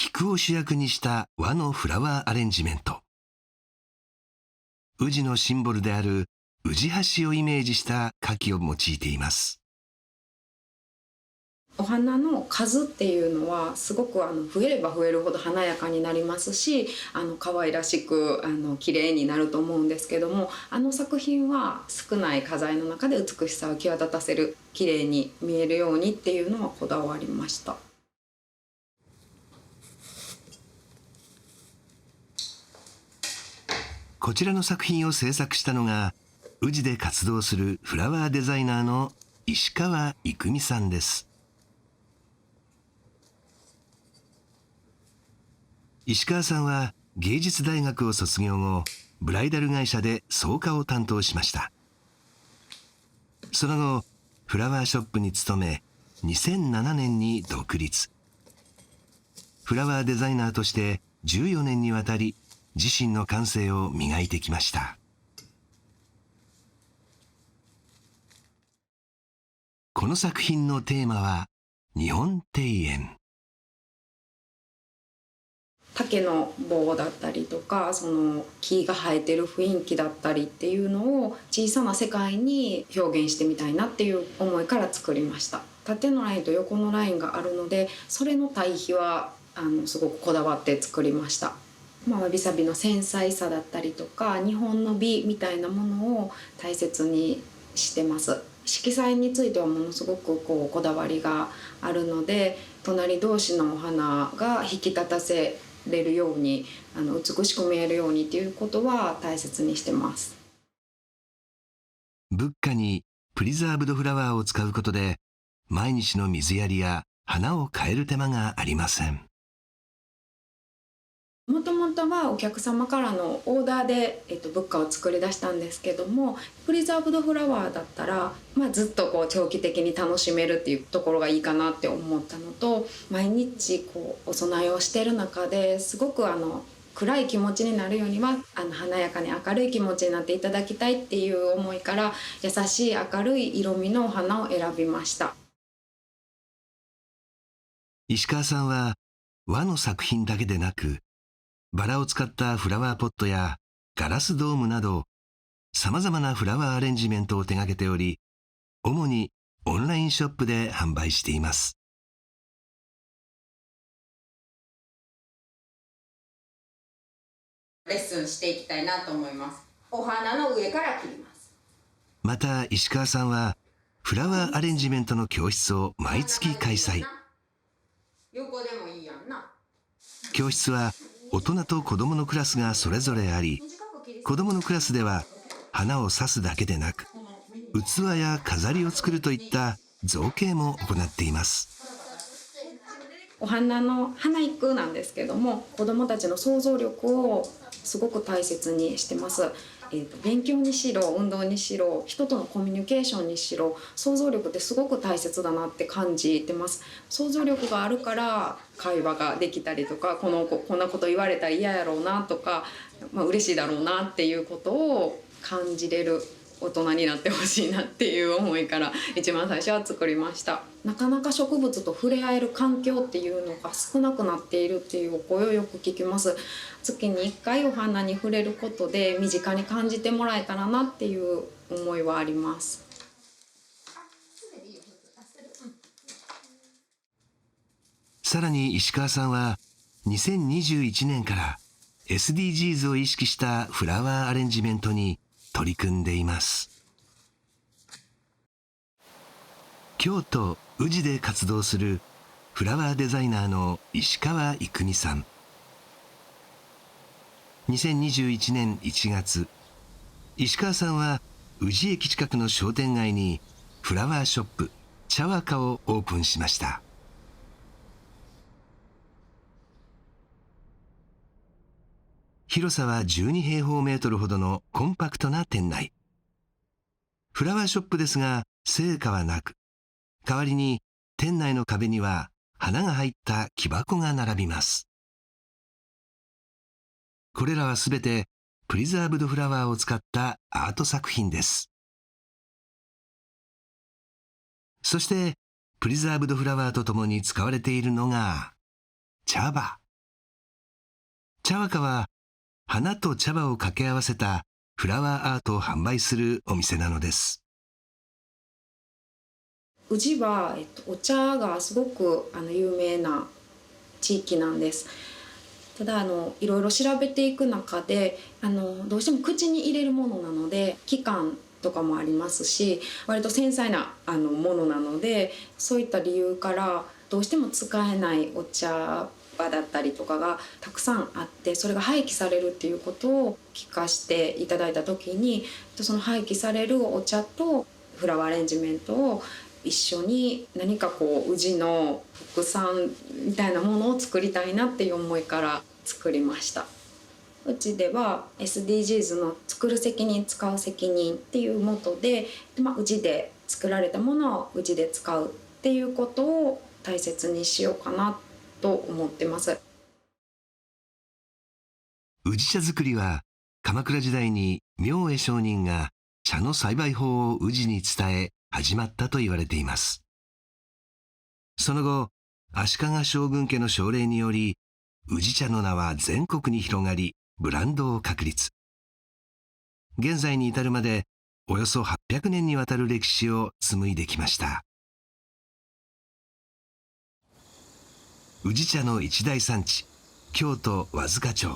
菊を主役にした和のフラワーアレンジメント。宇治のシンボルである宇治橋をイメージした花器を用いています。お花の数っていうのはすごく増えれば増えるほど華やかになりますし、可愛らしく綺麗になると思うんですけども、作品は少ない花材の中で美しさを際立たせる、綺麗に見えるようにっていうのはこだわりました。こちらの作品を制作したのが宇治で活動するフラワーデザイナーの石川郁美さんです。石川さんは芸術大学を卒業後、ブライダル会社で草加を担当しました。その後フラワーショップに勤め、2007年に独立。フラワーデザイナーとして14年にわたり自身の感性を磨いてきました。この作品のテーマは日本庭園。竹の棒だったりとか、その木が生えてる雰囲気だったりっていうのを小さな世界に表現してみたいなっていう思いから作りました。縦のラインと横のラインがあるので、それの対比はすごくこだわって作りました。わびさびの繊細さだったりとか、日本の美みたいなものを大切にしてます。色彩についてはものすごくこだわりがあるので、隣同士のお花が引き立たせれるように、美しく見えるようにっていうことは大切にしてます。仏花にプリザーブドフラワーを使うことで、毎日の水やりや花を変える手間がありません。もともとはお客様からのオーダーで、仏花を作り出したんですけども、プリザーブドフラワーだったら、ずっと長期的に楽しめるっていうところがいいかなって思ったのと、毎日お供えをしてる中ですごく暗い気持ちになるよりは華やかに明るい気持ちになっていただきたいっていう思いから、優しい明るい色味のお花を選びました。石川さんは和の作品だけでなく、バラを使ったフラワーポットやガラスドームなど、さまざまなフラワーアレンジメントを手掛けており、主にオンラインショップで販売しています。レッスンしていきたいなと思います。お花の上から切ります。また石川さんはフラワーアレンジメントの教室を毎月開催。横でもいいやんな。教室は大人と子どものクラスがそれぞれあり、子どものクラスでは花を刺すだけでなく、器や飾りを作るといった造形も行っています。お花の花育なんですけども、子どもたちの想像力をすごく大切にしてます。勉強にしろ、運動にしろ、人とのコミュニケーションにしろ、想像力ってすごく大切だなって感じてます。想像力があるから会話ができたりとか、この子こんなこと言われたら嫌やろうなとか、嬉しいだろうなっていうことを感じれる大人になってほしいなっていう思いから一番最初は作りました。なかなか植物と触れ合える環境っていうのが少なくなっているっていうお声をよく聞きます。月に1回お花に触れることで身近に感じてもらえたらなっていう思いはあります。さらに石川さんは2021年から SDGs を意識したフラワーアレンジメントに取り組んでいます。京都宇治で活動するフラワーデザイナーの石川郁美さん。2021年1月、石川さんは宇治駅近くの商店街にフラワーショップ茶和歌をオープンしました。広さは12平方メートルほどのコンパクトな店内。フラワーショップですが生花はなく、代わりに店内の壁には花が入った木箱が並びます。これらはすべてプリザーブドフラワーを使ったアート作品です。そしてプリザーブドフラワーとともに使われているのが茶葉。茶和歌は花と茶葉を掛け合わせたフラワーアートを販売するお店なのです。宇治は、お茶がすごく有名な地域なんです。ただいろいろ調べていく中でどうしても口に入れるものなので期間とかもありますし、割と繊細なものなので、そういった理由からどうしても使えないお茶葉だったりとかがたくさんあって、それが廃棄されるっていうことを聞かせていただいた時に、その廃棄されるお茶とフラワーアレンジメントを一緒に何か宇治の特産みたいなものを作りたいなっていう思いから作りました。うちでは SDGs の作る責任使う責任っていうモットーで、うちで作られたものをうちで使うっていうことを大切にしようかなと思ってます。宇治茶作りは鎌倉時代に明恵上人が茶の栽培法を宇治に伝え始まったと言われています。その後、足利将軍家の奨励により宇治茶の名は全国に広がり、ブランドを確立。現在に至るまでおよそ800年にわたる歴史を紡いできました。宇治茶の一大産地、京都和束町。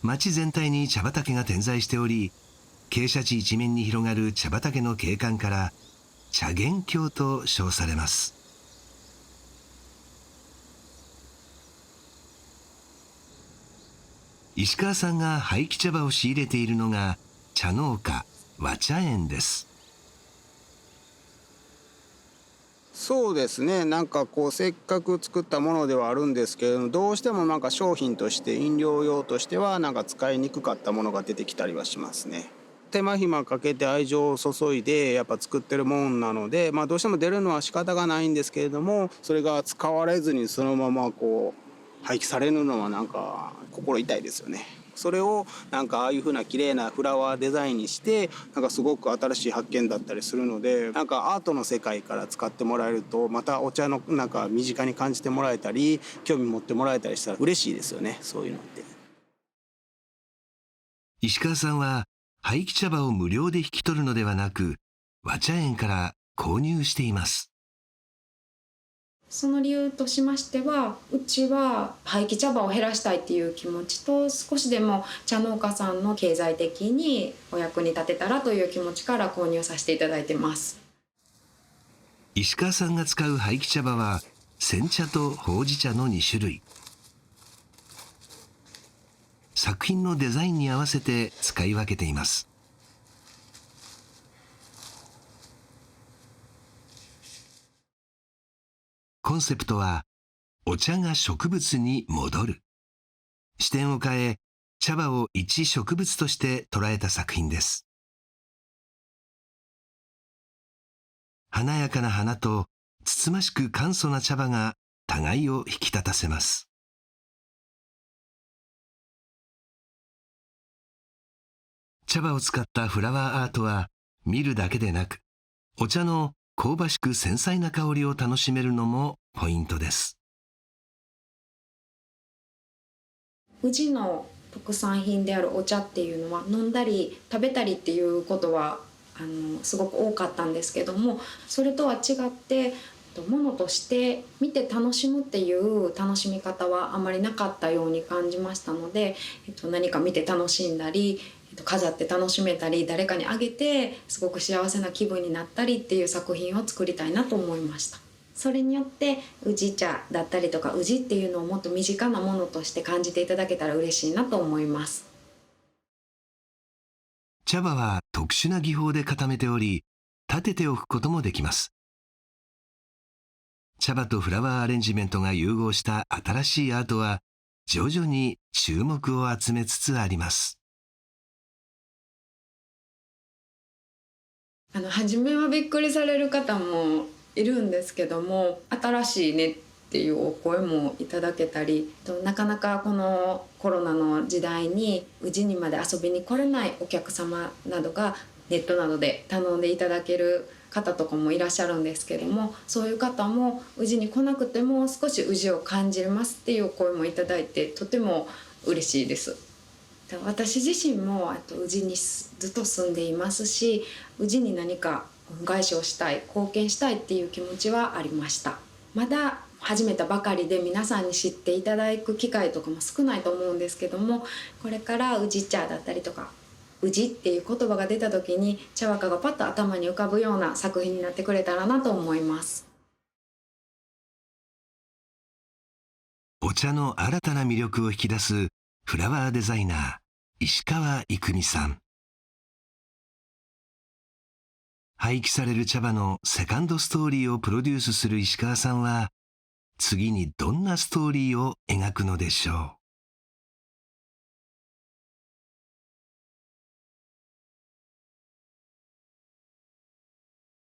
町全体に茶畑が点在しており、傾斜地一面に広がる茶畑の景観から茶源郷と称されます。石川さんが廃棄茶葉を仕入れているのが茶農家和茶園です。そうですね、せっかく作ったものではあるんですけれども、どうしても商品として飲料用としては使いにくかったものが出てきたりはしますね。手間暇かけて愛情を注いでやっぱ作ってるもんなので、どうしても出るのは仕方がないんですけれども、それが使われずにそのまま廃棄されるのは心痛いですよね。それをああいう風な綺麗なフラワーデザインにしてすごく新しい発見だったりするので、アートの世界から使ってもらえると、またお茶の身近に感じてもらえたり興味持ってもらえたりしたら嬉しいですよね、そういうのって。石川さんは廃棄茶葉を無料で引き取るのではなく、和茶園から購入しています。その理由としましては、うちは廃棄茶葉を減らしたいっていう気持ちと、少しでも茶農家さんの経済的にお役に立てたらという気持ちから購入させていただいてます。石川さんが使う廃棄茶葉は煎茶とほうじ茶の2種類。作品のデザインに合わせて使い分けています。コンセプトはお茶が植物に戻る。視点を変え、茶葉を一植物として捉えた作品です。華やかな花とつつましく簡素な茶葉が互いを引き立たせます。茶葉を使ったフラワーアートは見るだけでなく、お茶の香ばしく繊細な香りを楽しめるのもポイントです。宇治の特産品であるお茶っていうのは飲んだり食べたりっていうことはすごく多かったんですけども、それとは違ってものとして見て楽しむっていう楽しみ方はあまりなかったように感じましたので、何か見て楽しんだり飾って楽しめたり、誰かにあげてすごく幸せな気分になったりっていう作品を作りたいなと思いました。それによって宇治茶だったりとか宇治っていうのをもっと身近なものとして感じていただけたら嬉しいなと思います。茶葉は特殊な技法で固めており、立てておくこともできます。茶葉とフラワーアレンジメントが融合した新しいアートは徐々に注目を集めつつあります。初めはびっくりされる方もいるんですけども、新しいねっていうお声もいただけたり、なかなかこのコロナの時代に宇治にまで遊びに来れないお客様などがネットなどで頼んでいただける方とかもいらっしゃるんですけども、そういう方も宇治に来なくても少し宇治を感じれますっていう声もいただいて、とても嬉しいです。私自身も宇治にずっと住んでいますし、宇治に何か恩返しをしたい、貢献したいっていう気持ちはありました。まだ始めたばかりで皆さんに知っていただく機会とかも少ないと思うんですけども、これから宇治茶だったりとか宇治っていう言葉が出た時に茶和歌がパッと頭に浮かぶような作品になってくれたらなと思います。お茶の新たな魅力を引き出すフラワーデザイナー石川郁美さん。廃棄される茶葉のセカンドストーリーをプロデュースする石川さんは、次にどんなストーリーを描くのでしょう。